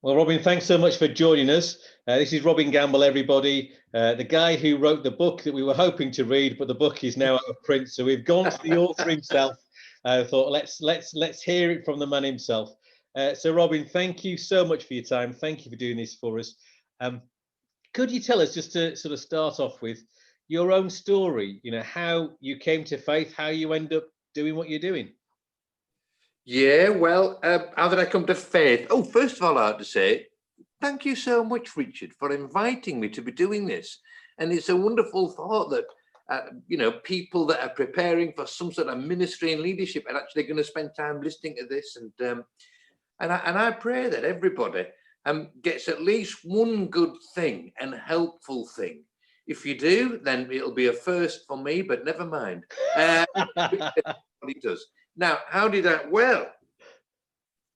Well, Robin, thanks so much for joining us. This is Robin Gamble, everybody, the guy who wrote the book that we were hoping to read, but the book is now out of print. So we've gone to the author himself. I thought let's hear it from the man himself. So Robin, thank you so much for your time. Thank you for doing this for us. Could you tell us, just to sort of start off with, your own story? You know, how you came to faith, how you end up doing what you're doing. Yeah, well, how did I come to faith? Oh, first of all, I have to say, thank you so much, Richard, for inviting me to be doing this. And it's a wonderful thought that, you know, people that are preparing for some sort of ministry and leadership are actually going to spend time listening to this. And I pray that everybody gets at least one good thing and helpful thing. If you do, then it'll be a first for me, but never mind. What he does. Now, how did I? Well,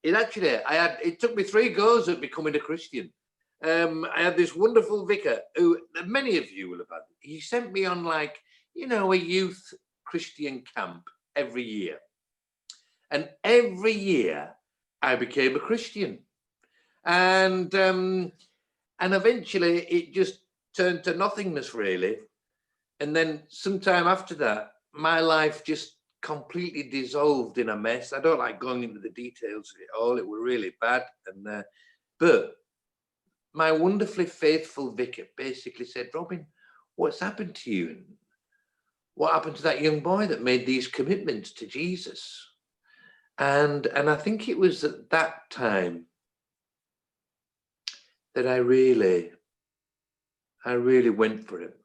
it took me 3 goes at becoming a Christian. I had this wonderful vicar who many of you will have had. He sent me on, like, you know, a youth Christian camp every year. And every year I became a Christian. And eventually it just turned to nothingness, really. And then sometime after that, my life just completely dissolved in a mess. I don't like going into the details of it all. It was really bad. But my wonderfully faithful vicar basically said, Robin, what's happened to you? And what happened to that young boy that made these commitments to Jesus? And I think it was at that time that I really went for it.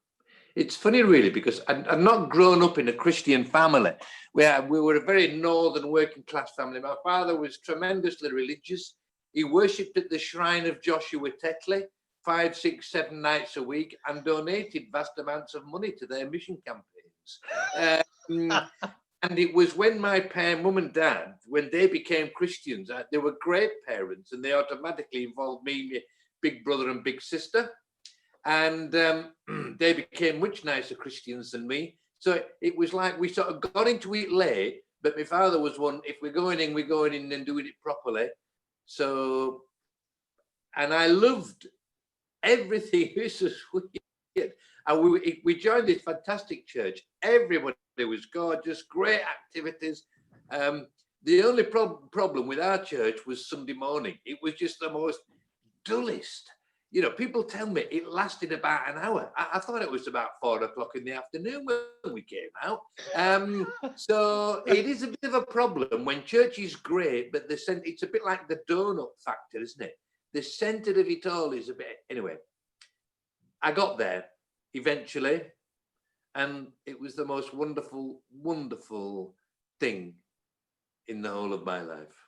It's funny, really, because I'd not grown up in a Christian family. We were a very northern working class family. My father was tremendously religious. He worshipped at the shrine of Joshua Tetley 5, 6, 7 nights a week and donated vast amounts of money to their mission campaigns. And it was when my mum and dad, when they became Christians, they were great parents, and they automatically involved me, my big brother and big sister. And they became much nicer Christians than me. So it was like we sort of got into it late, but my father was one, if we're going in and doing it properly. So, and I loved everything. This was weird. And we joined this fantastic church. Everybody was gorgeous, great activities. The only problem with our church was Sunday morning. It was just the most dullest. You know, people tell me it lasted about an hour. I thought it was about 4 o'clock in the afternoon when we came out. So it is a bit of a problem when church is great, but it's a bit like the donut factor, isn't it? The center of it all is a bit. Anyway, I got there eventually, and it was the most wonderful, wonderful thing in the whole of my life.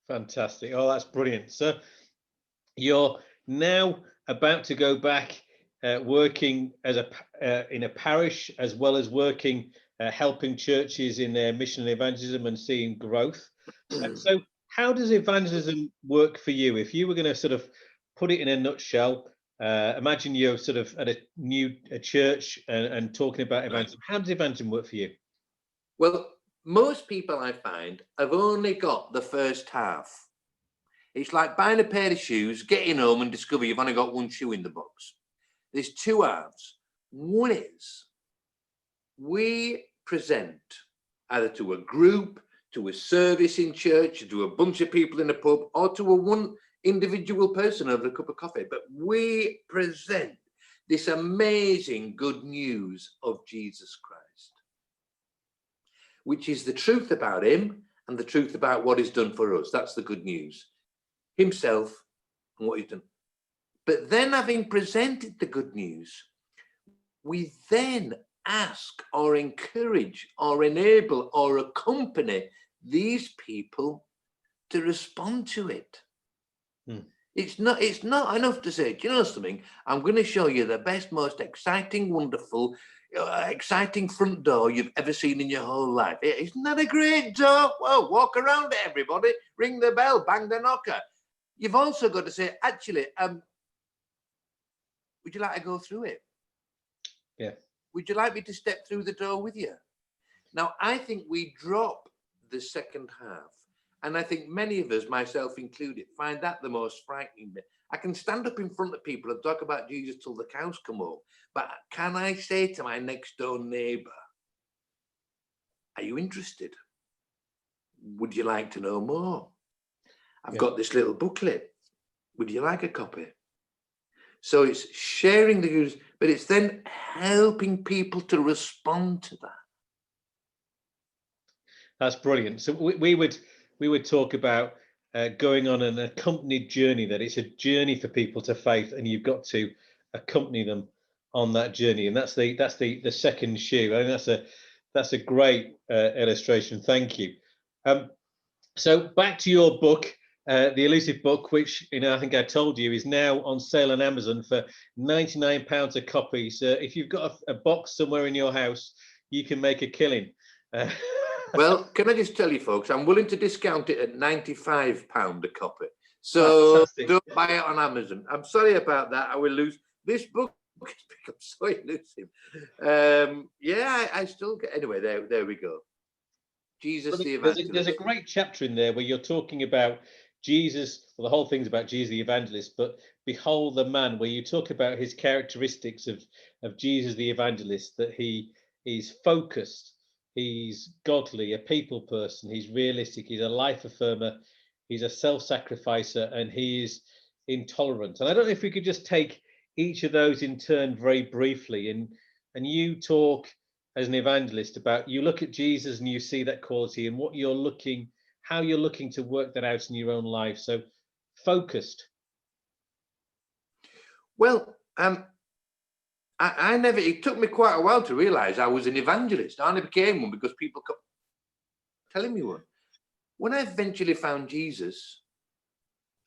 Fantastic. Oh, that's brilliant. So you're now about to go back working as in a parish, as well as working helping churches in their mission and evangelism and seeing growth. So how does evangelism work for you? If you were going to sort of put it in a nutshell, imagine you're sort of at a church and talking about evangelism. How does evangelism work for you? Well, most people I find have only got the first half. It's like buying a pair of shoes, getting home and discover you've only got one shoe in the box. There's 2 halves. One is we present either to a group, to a service in church, to a bunch of people in a pub, or to a one individual person over a cup of coffee. But we present this amazing good news of Jesus Christ, which is the truth about him and the truth about what he's done for us. That's the good news. Himself and what he's done. But then, having presented the good news, we then ask or encourage or enable or accompany these people to respond to it. It's not enough to say, do you know something? I'm going to show you the best, most exciting, wonderful, exciting front door you've ever seen in your whole life. Isn't that a great door? Well, walk around it, everybody. Ring the bell, bang the knocker. You've also got to say, actually, would you like to go through it? Yeah. Would you like me to step through the door with you? Now, I think we drop the second half And I think many of us, myself included, find that the most frightening bit. I can stand up in front of people and talk about Jesus till the cows come home. But can I say to my next door neighbour, are you interested? Would you like to know more? I've got this little booklet. Would you like a copy? So it's sharing the good, but it's then helping people to respond to that. That's brilliant. So we would talk about going on an accompanied journey, that it's a journey for people to faith, and you've got to accompany them on that journey. And that's the second shoe. I think that's a great illustration. Thank you. So back to your book, The Elusive Book, which, I think I told you is now on sale on Amazon for £99 a copy. So if you've got a box somewhere in your house, you can make a killing. Well, can I just tell you, folks, I'm willing to discount it at £95 a copy. So fantastic. Don't buy it on Amazon. I'm sorry about that. I will lose. This book has become so elusive. Yeah, I still get. Anyway, there we go. Jesus the Evangelist. There's a great chapter in there where you're talking about Jesus. Well, the whole thing's about Jesus the Evangelist, but behold the man, where you talk about his characteristics of Jesus the Evangelist, that he is focused. He's godly, a people person. He's realistic. He's a life affirmer. He's a self-sacrificer, and he is intolerant. And I don't know if we could just take each of those in turn very briefly. And you talk as an evangelist about, you look at Jesus and you see that quality, and how you're looking to work that out in your own life. So focused. Well, it took me quite a while to realize I was an evangelist. I only became one because people kept telling me one. When I eventually found Jesus,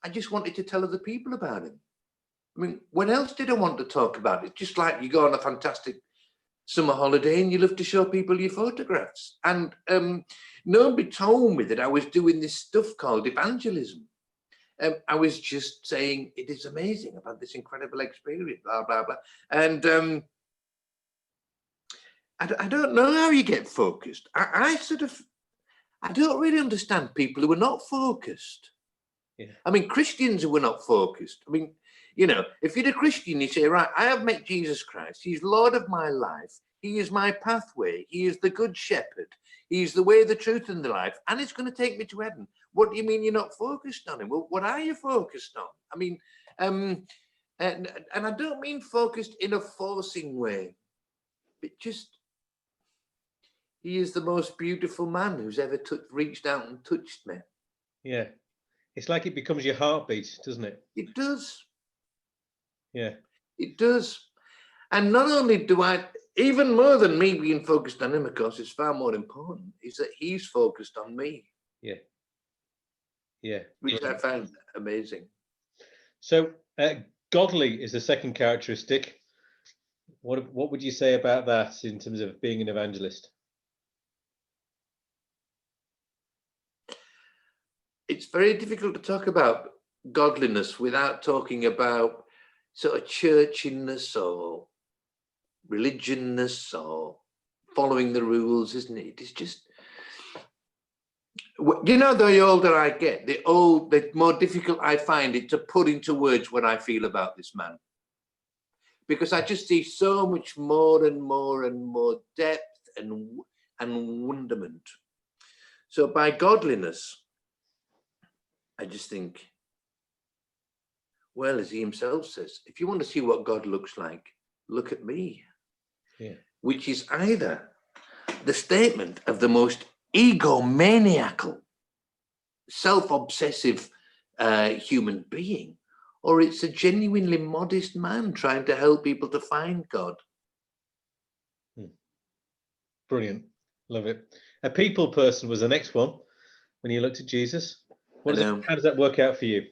I just wanted to tell other people about him. I mean, when else did I want to talk about it? Just like you go on a fantastic summer holiday and you love to show people your photographs. And nobody told me that I was doing this stuff called evangelism. I was just saying, it is amazing. I've had this incredible experience, blah, blah, blah. And I don't know how you get focused. I don't really understand people who are not focused. Yeah. I mean, Christians who are not focused. I mean, if you're a Christian, you say, right, I have met Jesus Christ. He's Lord of my life. He is my pathway. He is the good shepherd. He's the way, the truth, and the life. And it's going to take me to heaven. What do you mean you're not focused on him? Well, what are you focused on? I mean, and I don't mean focused in a forcing way. But just, he is the most beautiful man who's ever reached out and touched me. Yeah. It's like it becomes your heartbeat, doesn't it? It does. Yeah. It does. And not only do I, even more than me being focused on him, of course, it's far more important, is that he's focused on me. Yeah. Yeah. Which I found amazing. So godly is the second characteristic. What would you say about that in terms of being an evangelist? It's very difficult to talk about godliness without talking about sort of churchiness or religionness or following the rules, isn't it? It's just, the older I get, the more difficult I find it to put into words what I feel about this man. Because I just see so much more and more and more depth and wonderment. So by godliness, I just think, well, as he himself says, if you want to see what God looks like, look at me. Yeah. Which is either the statement of the most egomaniacal, self-obsessive human being, or it's a genuinely modest man trying to help people to find God. Brilliant. Love it. A people person was the next one when you looked at Jesus. How does that work out for you?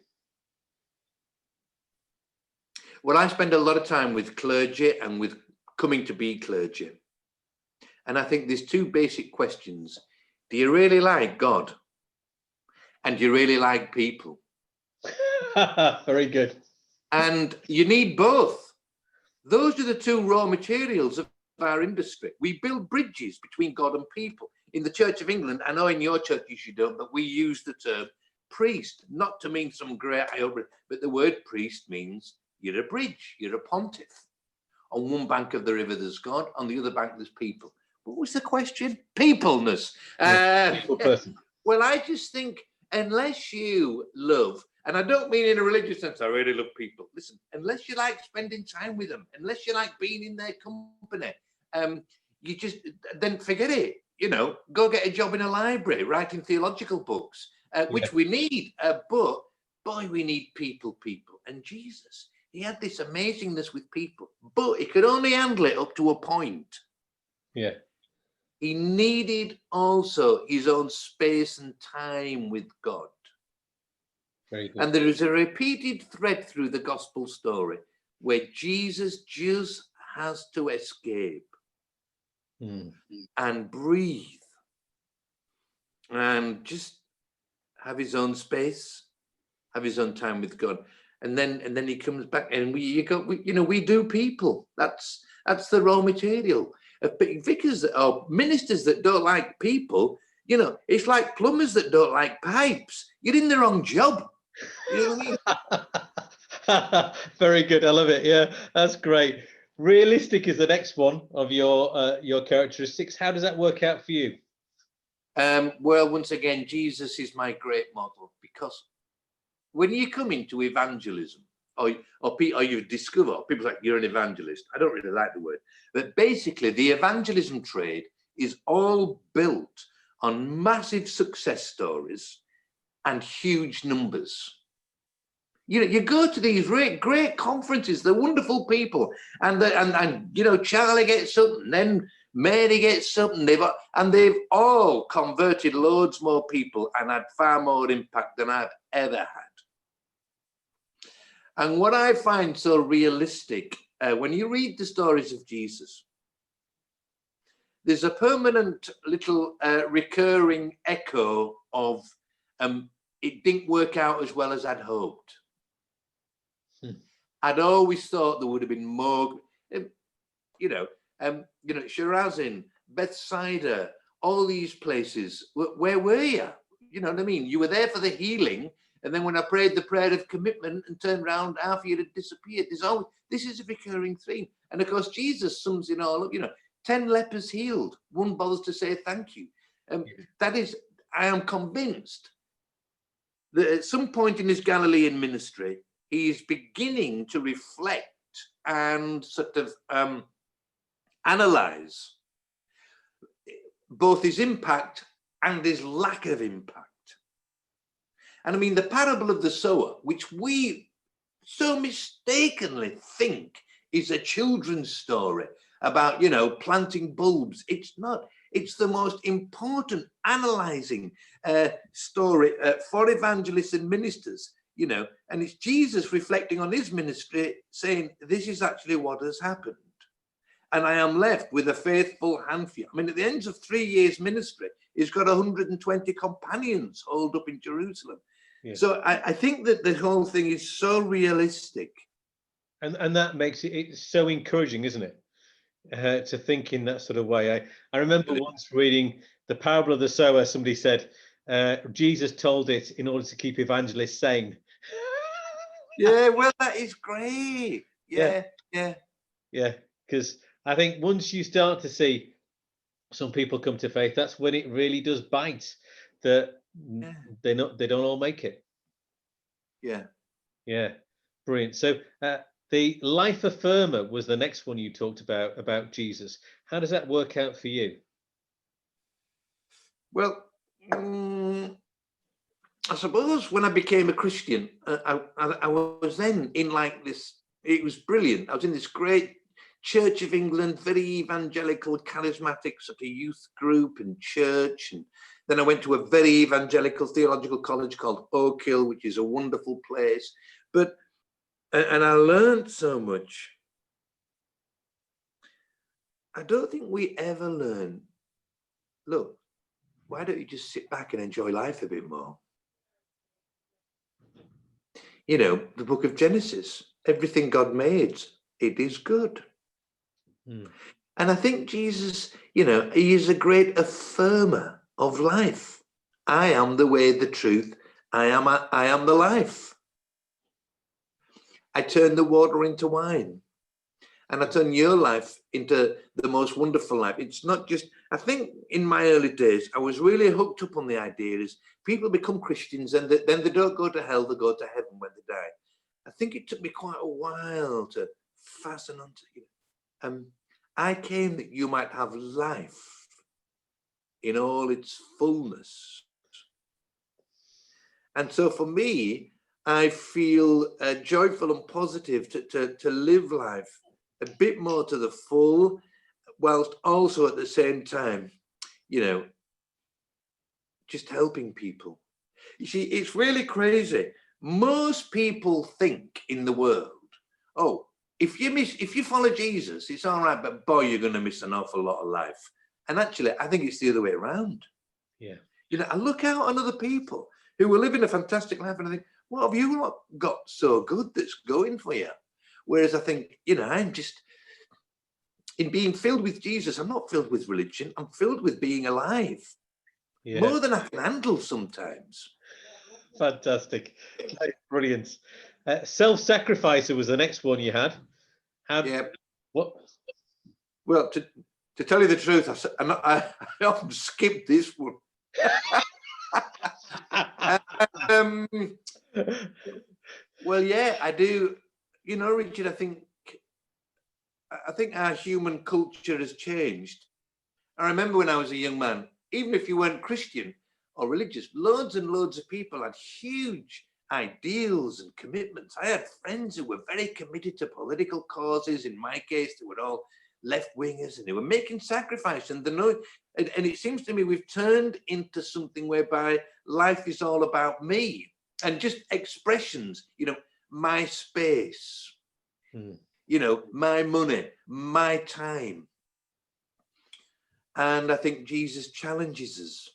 Well, I spend a lot of time with clergy and with coming to be clergy. And I think there's two basic questions. Do you really like God? And do you really like people? Very good. And you need both. Those are the two raw materials of our industry. We build bridges between God and people. in the Church of England, I know in your churches you don't, but we use the term priest, not to mean some great, but the word priest means you're a bridge, you're a pontiff. On one bank of the river there's God, on the other bank there's people. What was the question? Peopleness. People person. Well, I just think unless you love, and I don't mean in a religious sense, I really love people. Listen, unless you like spending time with them, unless you like being in their company, you just, then forget it. You know, go get a job in a library, writing theological books, which we need. But boy, we need people. And Jesus, he had this amazingness with people, but he could only handle it up to a point. Yeah. He needed also his own space and time with God. Very good. And there is a repeated thread through the gospel story where Jesus just has to escape and breathe and just have his own space, have his own time with God. And then he comes back, and we do people. That's the raw material. Vicars or ministers that don't like people, you know, it's like plumbers that don't like pipes. You're in the wrong job. You know what I mean? Very good. I love it. Yeah, that's great. Realistic is the next one of your characteristics. How does that work out for you? Well, once again, Jesus is my great model, because when you come into evangelism, or you discover, people like, you're an evangelist. I don't really like the word, but basically the evangelism trade is all built on massive success stories and huge numbers. You know, you go to these great conferences, they're wonderful people, and you know, Charlie gets something, then Mary gets something, they've all converted loads more people and had far more impact than I've ever had. And what I find so realistic, when you read the stories of Jesus, there's a permanent little recurring echo of it didn't work out as well as I'd hoped. I'd always thought there would have been more, Sharazin, Bethsaida, all these places. Where were you? You know what I mean? You were there for the healing. And then when I prayed the prayer of commitment and turned around, half of you had disappeared. This is a recurring theme. And of course, Jesus sums it all up, 10 lepers healed. One bothers to say thank you. That is, I am convinced that at some point in his Galilean ministry, he is beginning to reflect and sort of analyze both his impact and his lack of impact. And I mean, the parable of the sower, which we so mistakenly think is a children's story about, planting bulbs. It's not. It's the most important analyzing story for evangelists and ministers, and it's Jesus reflecting on his ministry, saying, this is actually what has happened. And I am left with a faithful handful. I mean, at the end of 3 years ministry, he's got 120 companions holed up in Jerusalem. Yeah. So I think that the whole thing is so realistic. And that makes it's so encouraging, isn't it? To think in that sort of way. I remember once reading the parable of the sower, somebody said, Jesus told it in order to keep evangelists sane. Yeah, well, that is great. Yeah. Because I think once you start to see some people come to faith, that's when it really does bite. That they don't all make it. Yeah, brilliant. So the life affirmer was the next one you talked about Jesus. How does that work out for you? Well, I suppose when I became a Christian, I was then in like this, it was brilliant. I was in this great Church of England, very evangelical, charismatic sort of youth group and church. And then I went to a very evangelical theological college called Oak Hill, which is a wonderful place. And I learned so much. I don't think we ever learn, look, why don't you just sit back and enjoy life a bit more? The book of Genesis, everything God made, it is good. And I think Jesus, he is a great affirmer of life. I am the way, the truth. I am the life. I turn the water into wine. And I turn your life into the most wonderful life. It's not just, I think in my early days, I was really hooked up on the idea is people become Christians and then they don't go to hell, they go to heaven when they die. I think it took me quite a while to fasten onto it. I came that you might have life in all its fullness. And so for me, I feel joyful and positive to live life a bit more to the full, whilst also at the same time, just helping people. You see, it's really crazy. Most people think in the world, oh, if you follow Jesus, it's all right, but boy, you're going to miss an awful lot of life. And actually, I think it's the other way around. Yeah. I look out on other people who are living a fantastic life and I think, what have you not got so good that's going for you? Whereas I think, I'm just, in being filled with Jesus, I'm not filled with religion. I'm filled with being alive. Yeah. More than I can handle sometimes. Fantastic. Brilliant. Self-sacrificer was the next one you had. Yeah. What? Well, to tell you the truth, I often skip this one. Well, yeah, I do. Richard, I think our human culture has changed. I remember when I was a young man, even if you weren't Christian or religious, loads and loads of people had huge ideals and commitments. I had friends who were very committed to political causes. In my case, they were all left-wingers and they were making sacrifice. And it seems to me we've turned into something whereby life is all about me and just expressions, my space, my money, my time. And I think Jesus challenges us.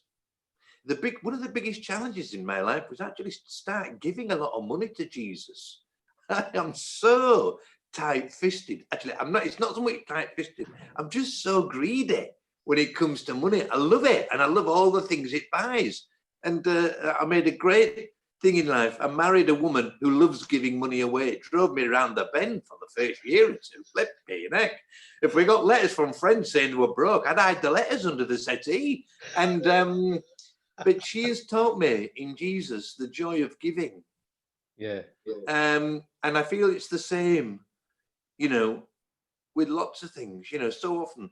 One of the biggest challenges in my life was actually start giving a lot of money to Jesus. I am so tight-fisted. Actually, I'm not. It's not so much tight-fisted. I'm just so greedy when it comes to money. I love it, and I love all the things it buys. And I made a great thing in life. I married a woman who loves giving money away. It drove me around the bend for the first year or two. Flipped me your neck. If we got letters from friends saying they were broke, I'd hide the letters under the settee. And but she has taught me in Jesus the joy of giving. Yeah. And I feel it's the same, with lots of things. So often,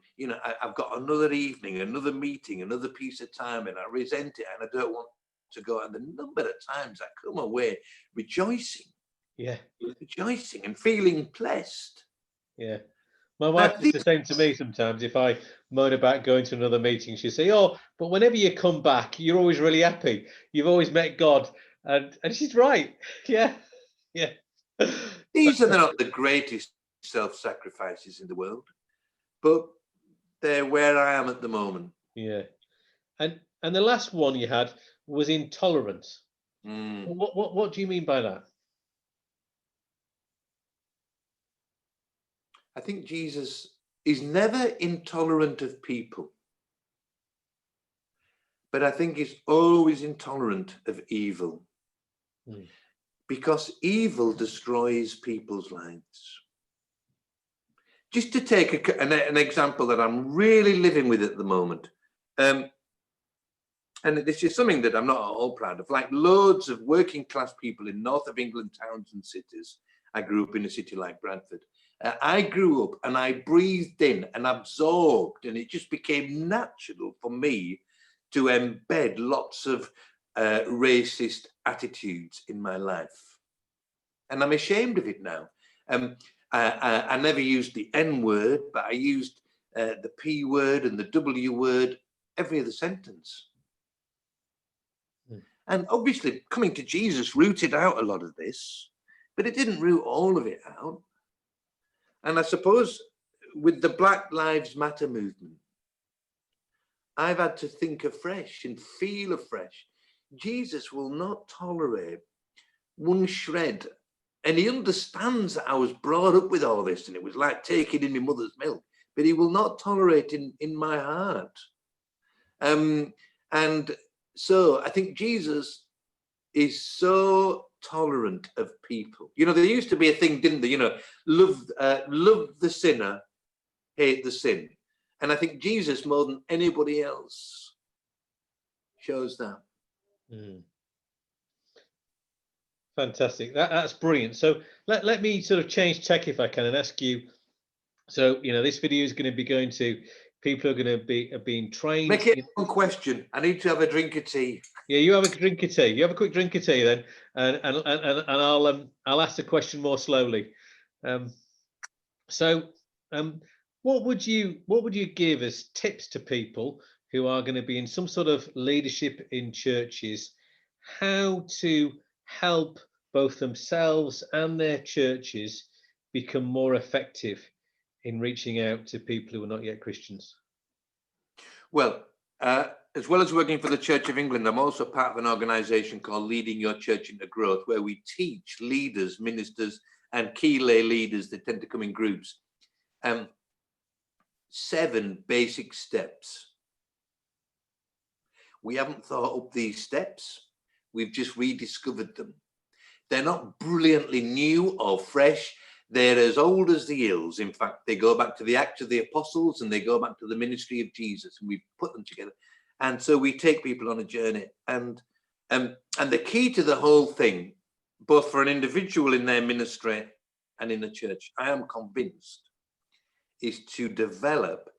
I've got another evening, another meeting, another piece of time, and I resent it, and I don't want to go. And the number of times I come away rejoicing, rejoicing and feeling blessed. Yeah. My wife does the same to me sometimes. If I moan about going to another meeting, she'll say, oh, but whenever you come back, you're always really happy. You've always met God. And she's right. Yeah. Yeah. These are not the greatest self-sacrifices in the world, but they're where I am at the moment. Yeah. And the last one you had was intolerance. What do you mean by that? I think Jesus is never intolerant of people, but I think he's always intolerant of evil, because evil destroys people's lives. Just to take an example that I'm really living with at the moment, and this is something that I'm not at all proud of, like loads of working class people in north of England towns and cities. I grew up in a city like Bradford. I grew up and I breathed in and absorbed, and it just became natural for me to embed lots of racist attitudes in my life. And I'm ashamed of it now. I never used the N word, but I used the P word and the W word every other sentence. And obviously coming to Jesus rooted out a lot of this, but it didn't root all of it out. And I suppose with the Black Lives Matter movement, I've had to think afresh and feel afresh. Jesus will not tolerate one shred. And he understands that I was brought up with all this and it was like taking in my mother's milk. but he will not tolerate in my heart. And so I think Jesus is so tolerant of people. You know, there used to be a thing, didn't there? You know, love the sinner, hate the sin. And I think Jesus, more than anybody else, shows that. Fantastic. That's brilliant. So let me sort of change tack if I can and ask you. So, you know, this video is going to be going to people who are going to be being trained. Make it one question. I need to have a drink of tea. Yeah, you have a drink of tea. You have a quick drink of tea then, and I'll ask the question more slowly. What would you give as tips to people who are going to be in some sort of leadership in churches, how to help both themselves and their churches become more effective in reaching out to people who are not yet Christians? Well, as well as working for the Church of England, I'm also part of an organization called Leading Your Church into Growth, where we teach leaders, ministers, and key lay leaders that tend to come in groups 7 basic steps. We haven't thought up these steps. We've just rediscovered them. They're not brilliantly new or fresh. They're as old as the hills. In fact, they go back to the Acts of the Apostles and they go back to the ministry of Jesus, and we put them together. And so we take people on a journey. And the key to the whole thing, both for an individual in their ministry and in the church, I am convinced, is to develop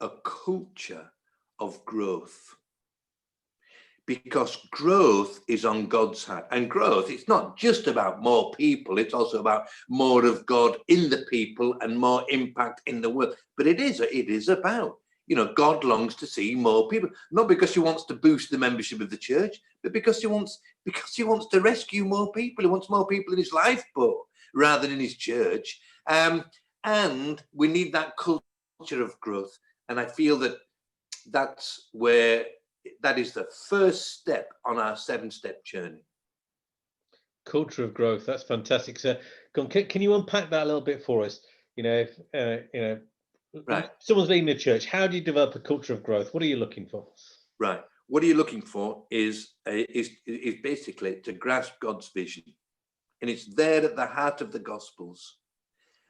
a culture of growth. Because growth is on God's heart. And growth, it's not just about more people, it's also about more of God in the people and more impact in the world. But it is about, you know, God longs to see more people, not because he wants to boost the membership of the church, but because he wants to rescue more people. He wants more people in his lifeboat rather than in his church. And we need that culture of growth. And I feel that's where that is the first step on our 7-step journey. Culture of growth. That's fantastic. So, can you unpack that a little bit for us? You know, if right, someone's leading a church, how do you develop a culture of growth? What are you looking for? Right. What are you looking for is basically to grasp God's vision, and it's there at the heart of the Gospels.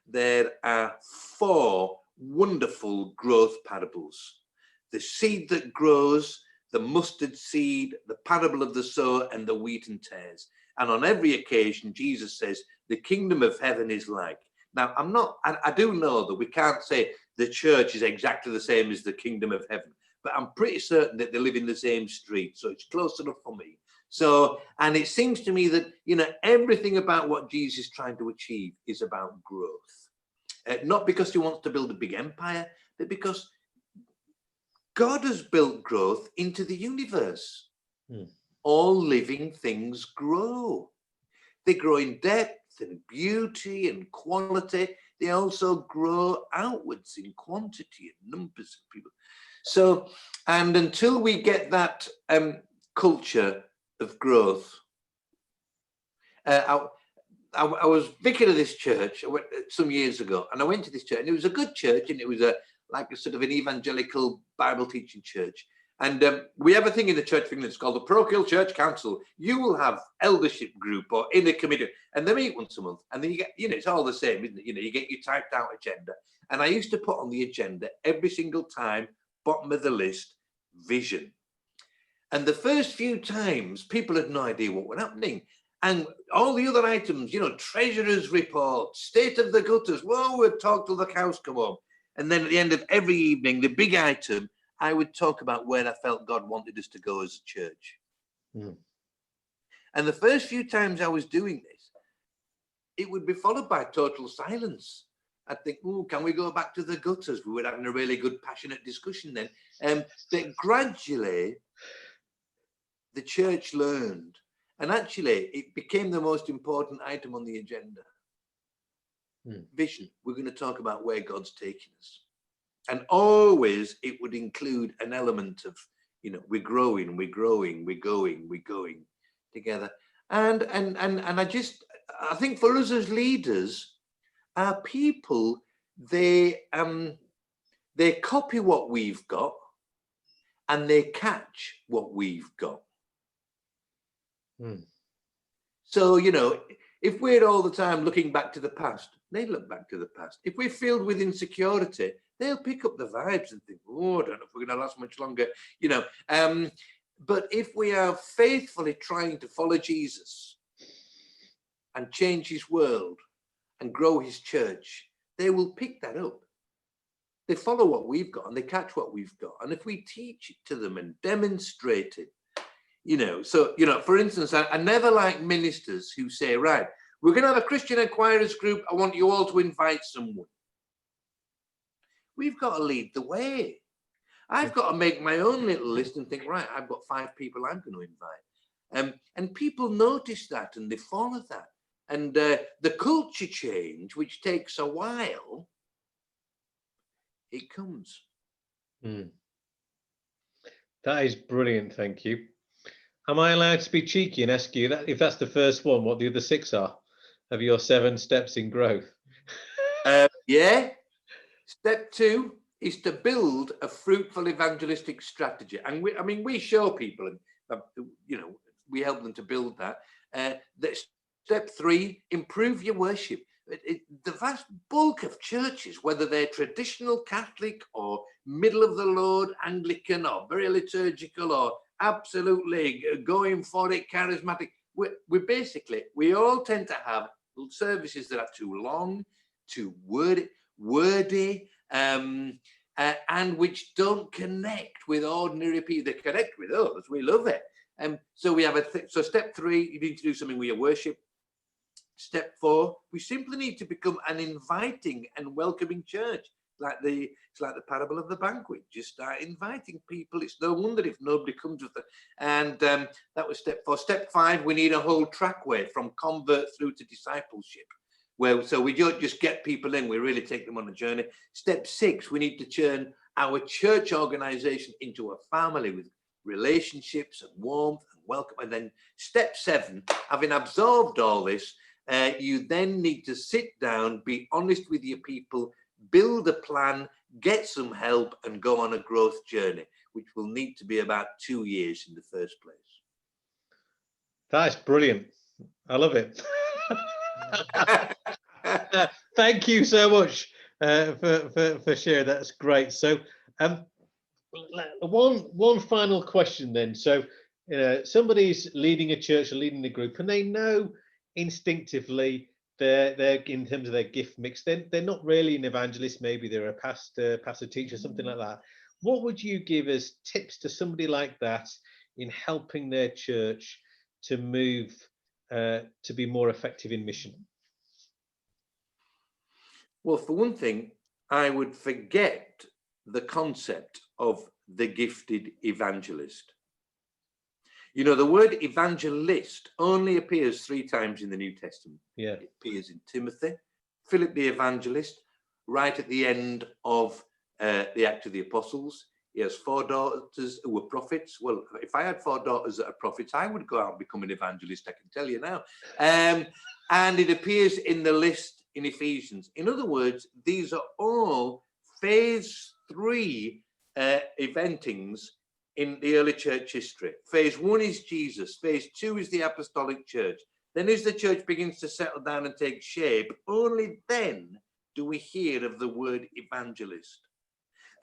There are 4 wonderful growth parables: the seed that grows, the mustard seed, the parable of the sower, and the wheat and tares. And on every occasion, Jesus says, the kingdom of heaven is like. Now, I do know that we can't say the church is exactly the same as the kingdom of heaven, but I'm pretty certain that they live in the same street. So it's close enough for me. So, and it seems to me that, you know, everything about what Jesus is trying to achieve is about growth. Not because he wants to build a big empire, but because God has built growth into the universe. All living things grow. They grow in depth and beauty and quality. They also grow outwards in quantity and numbers of people. So, and until we get that culture of growth, I was vicar of this church some years ago, and I went to this church, and it was a good church, and it was like a sort of an evangelical Bible teaching church. And we have a thing in the Church of England, it's called the Parochial Church Council. You will have eldership group or inner committee, and they meet once a month. And then you get, you know, it's all the same, isn't it? You know, you get your typed out agenda. And I used to put on the agenda every single time, bottom of the list, vision. And the first few times, people had no idea what was happening. And all the other items, you know, treasurer's report, state of the gutters, well, we'd talk till the cows come home. And then at the end of every evening, the big item, I would talk about where I felt God wanted us to go as a church. And the first few times I was doing this, it would be followed by total silence. I'd think, oh, can we go back to the gutters? We were having a really good, passionate discussion then. But gradually, the church learned. And actually, it became the most important item on the agenda. Vision. We're going to talk about where God's taking us. And always it would include an element of, you know, we're growing, we're going together. And I think for us as leaders, our people, they They copy what we've got and they catch what we've got. So, you know, if we're all the time looking back to the past, they look back to the past. If we're filled with insecurity, they'll pick up the vibes and think, oh, I don't know if we're going to last much longer, you know. But if we are faithfully trying to follow Jesus and change his world and grow his church, they will pick that up. They follow what we've got and they catch what we've got. And if we teach it to them and demonstrate it, you know, so, you know, for instance, I never like ministers who say, right, we're going to have a Christian Enquirers group. I want you all to invite someone. We've got to lead the way. I've got to make my own little list and think, right, I've got 5 people I'm going to invite. And people notice that and they follow that. And the culture change, which takes a while, it comes. That is brilliant. Thank you. Am I allowed to be cheeky and ask you that if that's the first one, what the other 6 are of your 7 steps in growth? Yeah. Step 2 is to build a fruitful evangelistic strategy. And we show people, and you know, we help them to build that. Step 3, improve your worship. The vast bulk of churches, whether they're traditional Catholic or middle of the road Anglican or very liturgical or absolutely going for it charismatic, we all tend to have services that are too long, too wordy, and which don't connect with ordinary people. They connect with us. We love it. So we have so step 3, you need to do something with your worship. Step 4, we simply need to become an inviting and welcoming church. It's like the parable of the banquet. Just start inviting people. It's no wonder if nobody comes with it. And that was step 4. Step 5, we need a whole trackway from convert through to discipleship. So we don't just get people in, we really take them on a journey. Step 6, we need to turn our church organization into a family with relationships and warmth and welcome. And then step 7, having absorbed all this, you then need to sit down, be honest with your people, build a plan, get some help, and go on a growth journey, which will need to be about 2 years in the first place. That's brilliant. I love it. Thank you so much for sharing. That's great. So one final question then. So somebody's leading a church or leading a group and they know instinctively they're in terms of their gift mix, they're not really an evangelist. Maybe they're a pastor teacher, something like that. What would you give as tips to somebody like that in helping their church to move to be more effective in mission? Well, for one thing, I would forget the concept of the gifted evangelist. You know, the word evangelist only appears 3 times in the New Testament. Yeah. It appears in Timothy, Philip the evangelist, right at the end of the Acts of the Apostles. He has 4 daughters who were prophets. Well, if I had 4 daughters that are prophets, I would go out and become an evangelist, I can tell you now. And it appears in the list in Ephesians. In other words, these are all phase 3 eventings in the early church history. Phase 1 is Jesus. Phase 2 is the apostolic church. Then as the church begins to settle down and take shape, only then do we hear of the word evangelist.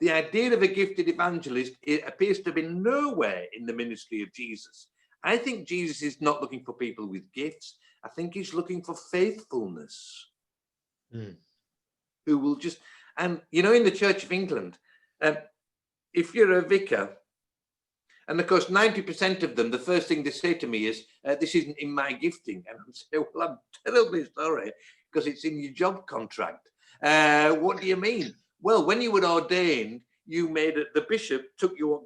The idea of a gifted evangelist, it appears to be nowhere in the ministry of Jesus. I think Jesus is not looking for people with gifts. I think he's looking for faithfulness. Who will just, and you know, in the Church of England, if you're a vicar, and of course 90% of them, the first thing they say to me is, this isn't in my gifting. And I'm saying, well, I'm terribly sorry, because it's in your job contract. What do you mean? Well, when you were ordained, you made it, the bishop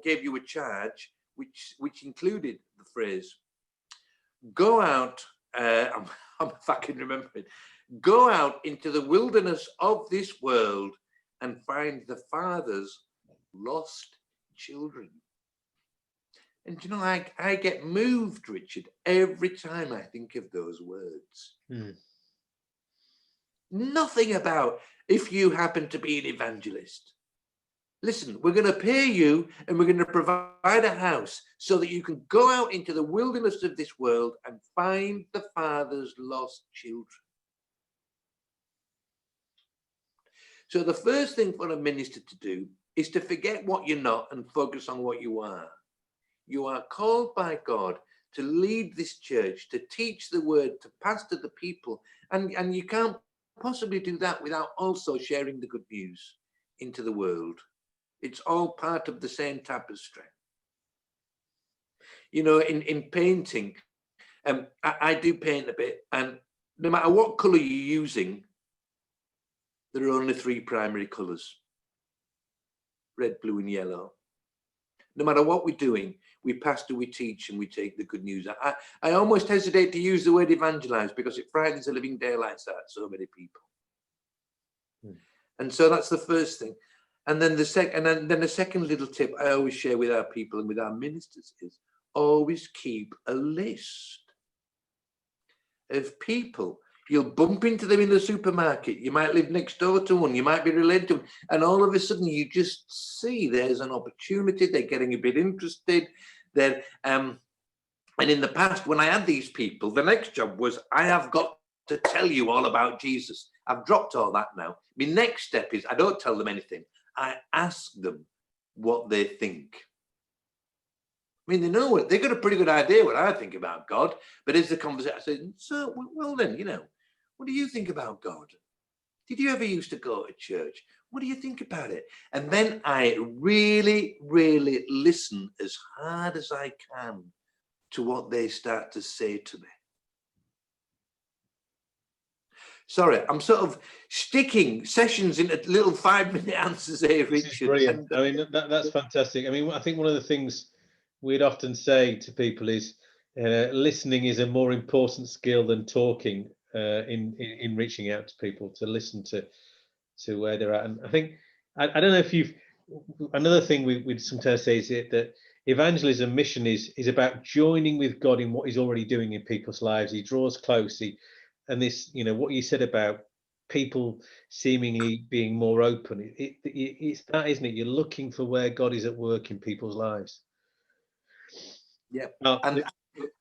gave you a charge, which included the phrase, go out, if I can remember it, go out into the wilderness of this world and find the Father's lost children. And you know, I get moved, Richard, every time I think of those words. Nothing about if you happen to be an evangelist. listen, we're going to pay you and we're going to provide a house so that you can go out into the wilderness of this world and find the Father's lost children. So the first thing for a minister to do is to forget what you're not and focus on what you are. You are called by God to lead this church, to teach the word, to pastor the people. And you can't possibly do that without also sharing the good news into the world. It's all part of the same tapestry. You know, in painting, I do paint a bit, and no matter what colour you're using, there are only 3 primary colours: red, blue and yellow. No matter what we're doing, we pastor, we teach, and we take the good news. I almost hesitate to use the word evangelize because it frightens the living daylights out of so many people. And so that's the first thing. And then the second little tip I always share with our people and with our ministers is always keep a list of people. You'll bump into them in the supermarket. You might live next door to one. You might be related to them. And all of a sudden you just see there's an opportunity. They're getting a bit interested. And in the past, when I had these people, the next job was, I have got to tell you all about Jesus. I've dropped all that now. My next step is I don't tell them anything. I ask them what they think. I mean, they know what, they've got a pretty good idea what I think about God, but as the conversation, I say, so, well then, you know, what do you think about God? Did you ever used to go to church? What do you think about it? And then I really, really listen as hard as I can to what they start to say to me. Sorry, I'm sort of sticking sessions into little 5-minute answers here, Richard. Brilliant. I mean, that's fantastic. I mean, I think one of the things we'd often say to people is listening is a more important skill than talking in reaching out to people, to listen to where they're at. And I think, I don't know if you've, another thing we'd sometimes say is that evangelism mission is about joining with God in what he's already doing in people's lives. He draws close. And this, you know, what you said about people seemingly being more open, it's that, isn't it? You're looking for where God is at work in people's lives. Yeah.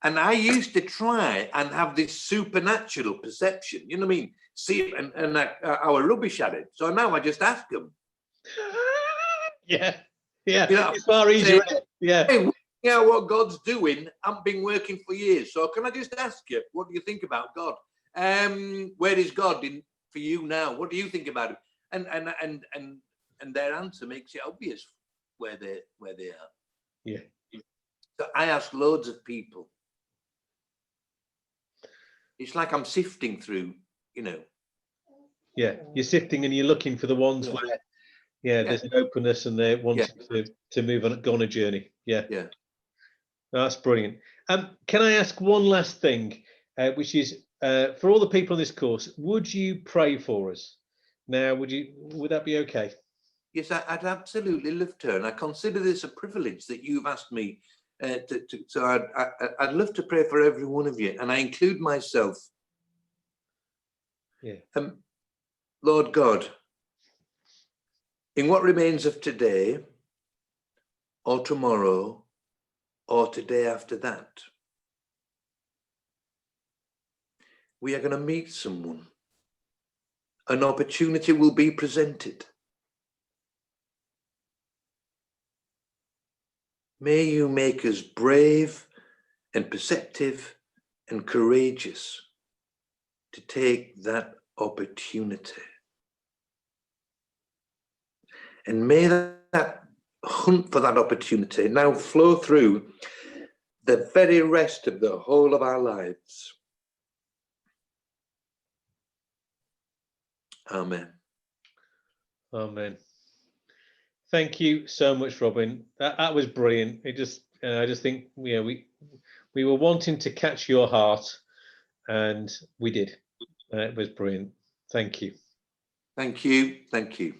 And I used to try and have this supernatural perception, you know what I mean? See, and I was rubbish at it. So now I just ask them. Yeah. You know, it's far easier. Yeah. Hey, working out what God's doing, I've been working for years. So can I just ask you, what do you think about God? Where is God for you now? What do you think about it? And their answer makes it obvious where they are. Yeah. So I ask loads of people. It's like I'm sifting through, you know. Yeah, you're sifting and you're looking for the ones where, there's an openness and they want to move on, go on a journey. Yeah. That's brilliant. Can I ask one last thing, which is for all the people on this course, would you pray for us? Now, would that be okay? Yes, I'd absolutely love to, and I consider this a privilege that you've asked me. So I'd love to pray for every one of you, and I include myself. Yeah. Lord God, in what remains of today, or tomorrow, or today after that, we are going to meet someone. An opportunity will be presented. May you make us brave and perceptive and courageous to take that opportunity. And may that hunt for that opportunity now flow through the very rest of the whole of our lives. Amen. Amen. Thank you so much, Robin. That was brilliant. I just think, we were wanting to catch your heart, and we did. It was brilliant. Thank you. Thank you. Thank you.